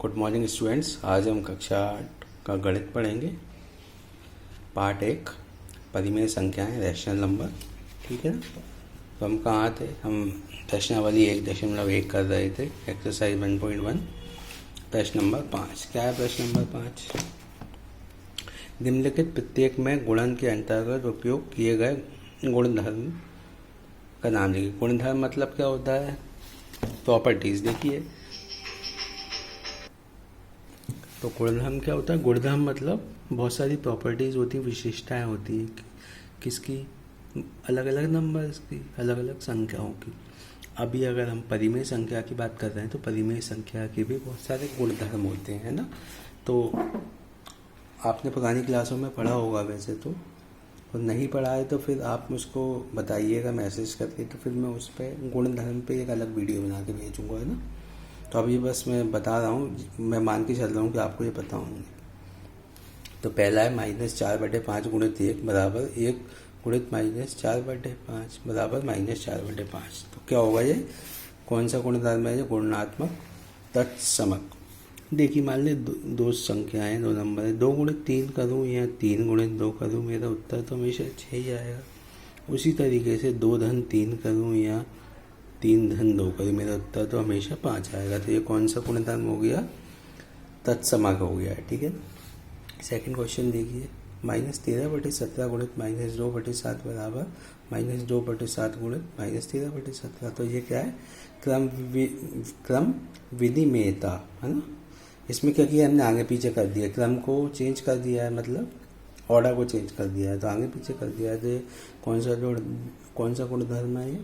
Good morning students. आज हम कक्षा 8 का गणित पढ़ेंगे। पार्ट 1 परिमेय संख्याएं, रैशनल नंबर। ठीक है ना। तो हम कहाँ थे? हम प्रश्नावली 1.1 कर रहे थे, एक्सरसाइज 1.1, प्रश्न नंबर 5। क्या है प्रश्न नंबर 5? निम्नलिखित प्रत्येक में गुणन के अंतर्गत उपयोग किए गए गुणधर्म का नाम लिखिए। गुणधर्म मतलब क्या होता है? प्रॉपर्टीज। देखिए, तो गुणधर्म क्या होता है? गुणधर्म मतलब बहुत सारी प्रॉपर्टीज होती, विशेषताएं होती है। किसकी? अलग अलग नंबर्स की, अलग अलग संख्याओं की। अभी अगर हम परिमेय संख्या की बात कर रहे हैं तो परिमेय संख्या के भी बहुत सारे गुणधर्म होते हैं ना। तो आपने पुरानी क्लासों में पढ़ा होगा वैसे तो, और नहीं पढ़ा है तो फिर आप मुझको बताइएगा मैसेज करके, तो फिर मैं उस पर गुणधर्म पे एक अलग वीडियो बना के भेजूँगा, है ना। तो अभी बस मैं बता रहा हूँ, मैं मान के चल रहा हूँ कि आपको ये पता होंगे। तो पहला है -4/5 गुणित 1 बराबर 1 गुणित -4/5 बराबर -4/5। तो क्या होगा ये? कौन सा गुणधर्म है? ये गुणात्मक तत्समक। देखिए, मान ली दो संख्याएं, दो नंबर है, 2 गुणित 3 करूँ या 3 गुणित 2 करूँ, मेरा उत्तर तो हमेशा 6 ही आएगा। उसी तरीके से 2 धन 3 करूँ या 3 धन 2 करूँ, मेरा उत्तर तो हमेशा 5 आएगा। तो ये कौन सा गुणधर्म हो गया? तत्समक हो गया है। ठीक है। सेकंड क्वेश्चन देखिए, -13/17 गुणित -2/7 बराबर -2/7 गुणित -13/17। तो ये क्या है? क्रम विनिमेयता, है ना। इसमें क्या किया हमने? आगे पीछे कर दिया, क्रम को चेंज कर दिया है, मतलब ऑर्डर को चेंज कर दिया है, तो आगे पीछे कर दिया है। तो ये कौन सा गुणधर्म है? ये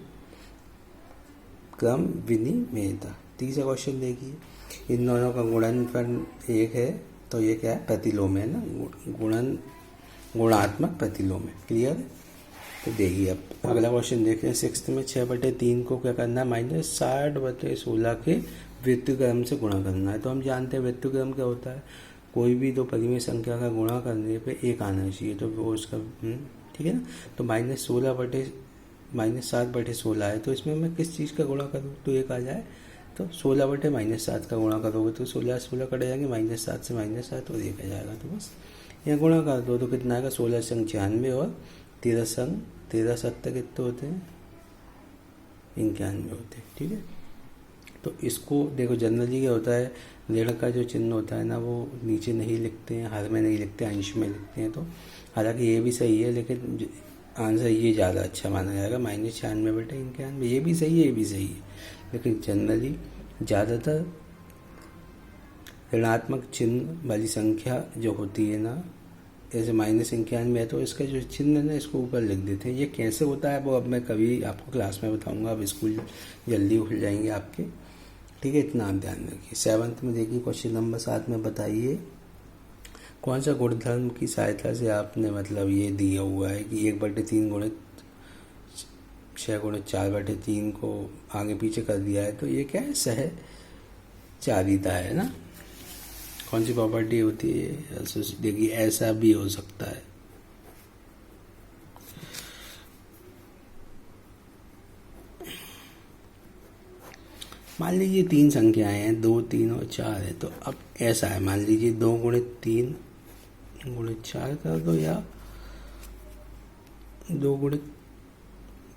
क्रम विनिमेयता। तीसरा क्वेश्चन देखिए, इन दोनों का गुणनफल 1 है, तो ये क्या है? प्रतिलोम है ना। गुणात्मक प्रतिलोम है। क्लियर है? तो देखिए, अब अगला क्वेश्चन देख रहे हैं। 6 में 6/3 को क्या करना है? -60/16 के व्युत्क्रम से गुणा करना है। तो हम जानते हैं व्युत्क्रम क्या होता है? कोई भी दो परिमेय संख्या का गुणा करने पे एक आना चाहिए, तो वो उसका ठीक है ना। तो -7/16 है, तो इसमें मैं किस चीज़ का गुणा करूँ तो एक आ जाए? तो 16/-7 का गुणा करोगे तो 16 कट जाएंगे, -7 से -7 और 1 आ जाएगा। तो बस यह गुणा कर दो तो कितना आएगा? 16 संग 96 और 13 7 कितने होते हैं? 91 होते हैं। ठीक है। तो इसको देखो, जनरली क्या होता है, ऋण का जो चिन्ह होता है ना, वो नीचे नहीं लिखते हैं, हर में नहीं लिखते, अंश में लिखते हैं। तो हालांकि ये भी सही है, लेकिन आंसर ये ज़्यादा अच्छा माना जाएगा, -96/91। ये भी सही है, ये भी सही है, लेकिन जनरली ज़्यादातर ऋणात्मक चिन्ह वाली संख्या जो होती है ना, जैसे -91 है, तो इसका जो चिन्ह है ना, इसको ऊपर लिख देते हैं। ये कैसे होता है वो अब मैं कभी आपको क्लास में बताऊंगा। अब स्कूल जल्दी खुल जाएंगे आपके। ठीक है, इतना आप ध्यान रखिए। 7th में देखिए, क्वेश्चन नंबर 7 में बताइए, कौन सा गुणधर्म की सहायता से आपने मतलब ये दिया हुआ है कि 1/3 गुणित 6 गुणित 4/3 को आगे पीछे कर दिया है। तो ये क्या है? सहचारिता है ना। कौन सी प्रॉपर्टी होती है? देखिए, ऐसा भी हो सकता है। मान लीजिए 3 संख्याएं हैं, 2, 3 और 4 है। तो अब ऐसा है, मान लीजिए 2 गुणित 3 गुणित 4 कर दो, या 2 गुणित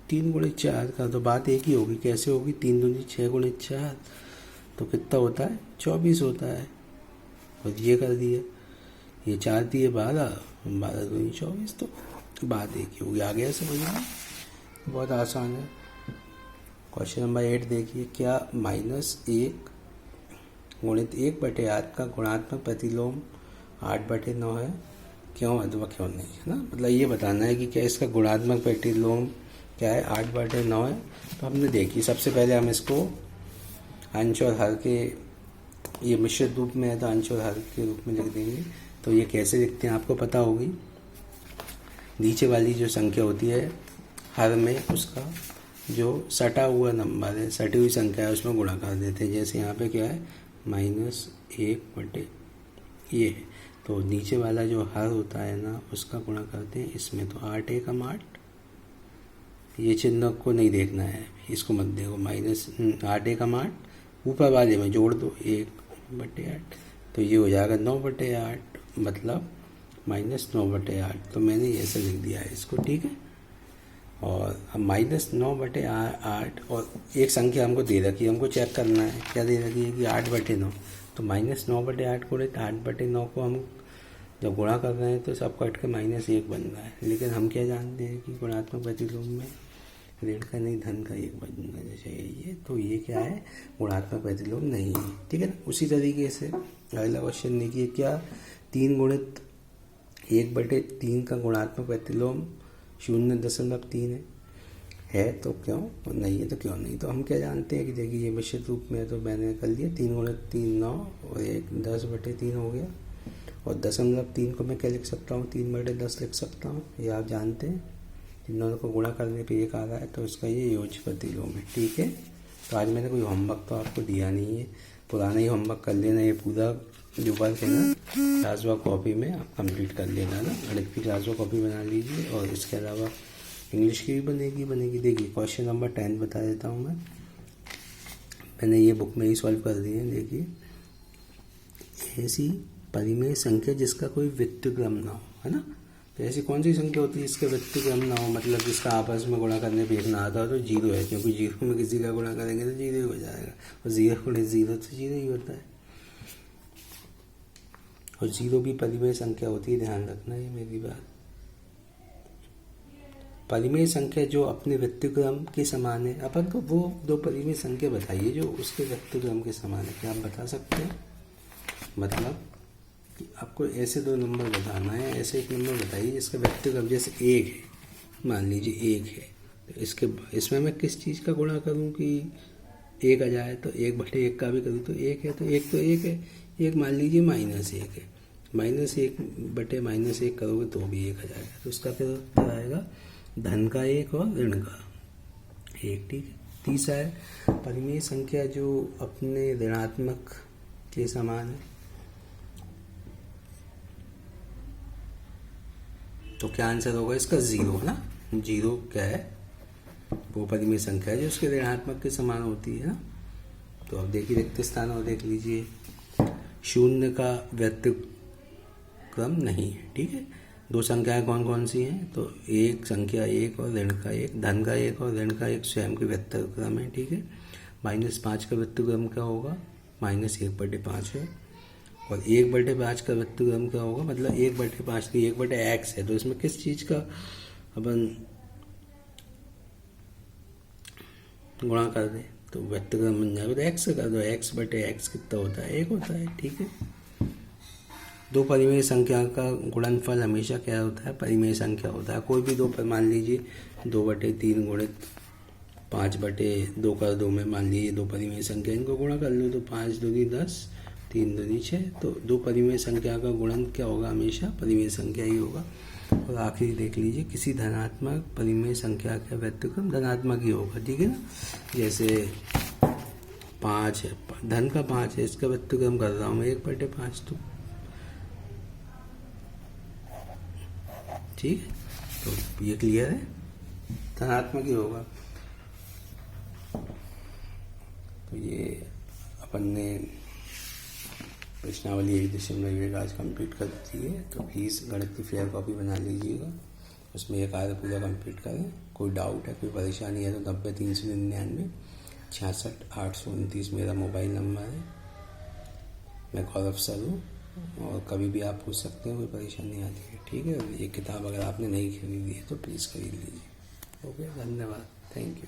3 गुणित 4 कर दो। बात एक ही होगी। कैसे होगी? 3 दूनी 6 गुणित 4 तो कितना होता है? 24 होता है। और ये कर दिए, ये 4 दिए 12, 12 दूनी 24, तो बात एक ही होगी। आ गया समझ में? बहुत आसान है। क्वेश्चन नंबर 8 देखिए, क्या -1 गुणित 1/8 का गुणात्मक प्रतिलोम 8/9 है? क्यों अथवा क्यों नहीं, है ना। मतलब ये बताना है कि क्या इसका गुणात्मक प्रतिलोम क्या है? 8/9 है। तो हमने देखी, सबसे पहले हम इसको अंश और हर के, ये मिश्रित रूप में है तो अंश और हर के रूप में लिख देंगे। तो ये कैसे लिखते हैं आपको पता होगी। नीचे वाली जो संख्या होती है हर में, उसका जो सटा हुआ नंबर है, सटी हुई संख्या है, उसमें गुणा कर देते हैं। जैसे यहाँ पे क्या है? -1 ये है, तो नीचे वाला जो हर होता है ना, उसका गुणा करते हैं इसमें। तो 8 एकम 8, ये चिन्ह को नहीं देखना है, इसको मत देखो। -8 एकम 8, ऊपर वाले में जोड़ दो 1 9/8, तो ये हो जाएगा 9/8 मतलब -9/8। तो मैंने ये ऐसे लिख दिया है इसको, ठीक है। और अब -9/8 और एक संख्या हमको दे रखी है, हमको चेक करना है क्या दे रखी है कि 8/9। तो -9/8 को 8/9 को हम जब गुणा कर रहे हैं तो सब कट के -1 बन रहा है। लेकिन हम क्या जानते हैं कि गुणात्मक प्रतिलोम में ऋण का नहीं धन का 1 बनना चाहिए। तो ये क्या है, गुणात्मक प्रतिलोम नहीं है, ठीक है ना। उसी तरीके से अगला क्वेश्चन देखिए, क्या 3 गुणित 1/3 का गुणात्मक प्रतिलोम 0.3 है तो क्यों, और नहीं है तो क्यों नहीं। तो हम क्या जानते हैं कि देखिए ये मिश्रित रूप में है तो मैंने कर लिया 3 गुणित 3 9 और 1 10/3 हो गया। और 0.3 को मैं क्या लिख सकता हूँ, 3/10 लिख सकता हूँ। ये आप जानते हैं, इन दोनों को गुणा करने पे 1 आ रहा है तो इसका ये योज्य प्रतिलोम है, ठीक है। तो आज मैंने कोई होमवर्क तो आपको दिया नहीं है, पुराना ही होमवर्क कर लेना। ये पूरा जो वर्क है ना क्लास कॉपी में आप कंप्लीट कर लेना ना। गणित की क्लास कॉपी बना लीजिए और इसके अलावा इंग्लिश की भी बनेगी। देखिए क्वेश्चन नंबर 10 बता देता हूँ मैंने ये बुक में ही सॉल्व कर दिए हैं। देखिए, ऐसी परिमेय संख्या जिसका कोई व्युत्क्रम ना हो, है ना। तो ऐसी कौन सी संख्या होती है जिसका व्युत्क्रम ना हो, मतलब जिसका आपस में गुणा करने पे 1 ना आता हो, तो 0 है। क्योंकि 0 में किसी का गुणा करेंगे तो 0 ही हो जाएगा, और 0 गुणित 0 तो 0 ही होता है। और 0 भी परिमेय संख्या होती है, ध्यान रखना ये मेरी बात। परिमेय संख्या जो अपने व्यक्तिक्रम के समान है। अपन को वो 2 परिमेय संख्या बताइए जो उसके व्यक्तिक्रम के समान है। क्या आप बता सकते हैं? मतलब कि आपको ऐसे 2 नंबर बताना है, ऐसे एक नंबर बताइए जिसका व्यक्तिक्रम जैसे 1 है, मान लीजिए 1 है, तो इसमें मैं किस चीज़ का गुणा करूं कि 1 आ जाए। तो 1/1 का भी करूँ तो 1 है, तो 1 तो 1 है। 1 मान लीजिए -1 है, -1/-1 करोगे तो भी 1 आ जाएगा। तो उसका फिर क्या आएगा, धन का 1 और ऋण का 1, ठीक है। तीसरा है परिमेय संख्या जो अपने ऋणात्मक के समान है। तो क्या आंसर होगा इसका, 0 ना। 0 क्या है, वो परिमेय संख्या है जो उसके ऋणात्मक के समान होती है ना। तो अब देखिए रिक्त स्थान और देख लीजिए, 0 का व्यतिक्रम नहीं है, ठीक है। 2 संख्याएं कौन कौन सी हैं, तो एक संख्या 1 और ऋण का 1, धन का 1 और ऋण का 1 स्वयं के व्यतिक्रम है, ठीक है। -5 का व्यतिक्रम क्या होगा, -1/5 है। और 1/5 का व्यतिक्रम क्या होगा, मतलब 1/5 की 1/x है। तो इसमें किस चीज़ का अपन गुणा कर दें तो व्यतिक्रम बन जाएगा। तो x से कर दो, x/x कितना होता है, 1 होता है, ठीक है। 2 परिमेय संख्या का गुणनफल हमेशा क्या होता है, परिमेय संख्या होता है। कोई भी 2 पर मान लीजिए 2/3 गुणित 5/2 कर दो में, मान लीजिए 2 परिमेय संख्या, इनको गुणा कर लो तो 5 दूनी 10, 3 दूनी 6। तो 2 परिमेय संख्या का गुणन क्या होगा, हमेशा परिमेय संख्या ही होगा। और आखिरी देख लीजिए, किसी धनात्मक परिमेय संख्या का व्यतिक्रम धनात्मक ही होगा, ठीक है ना। जैसे 5 है, धन का 5 है, इसका व्यतिक्रम कर रहा हूँ मैं 1/5, तो ठीक है। तो ये क्लियर है, धनात्मक ही होगा। तो ये अपन ने प्रश्नावली 1.1 आज कंप्लीट कर दी है। तो प्लीज़ गणित की फेयर कॉपी बना लीजिएगा, उसमें ये कार्य पूरा कंप्लीट करें। कोई डाउट है, कोई परेशानी है तो 90-399 66-829 मेरा मोबाइल नंबर है। मैं गौरव सर हूँ, और कभी भी आप पूछ सकते हैं, कोई परेशानी आती है, ठीक है। ये किताब अगर आपने नहीं खरीदी है तो प्लीज़ खरीद लीजिए। ओके, धन्यवाद, थैंक यू।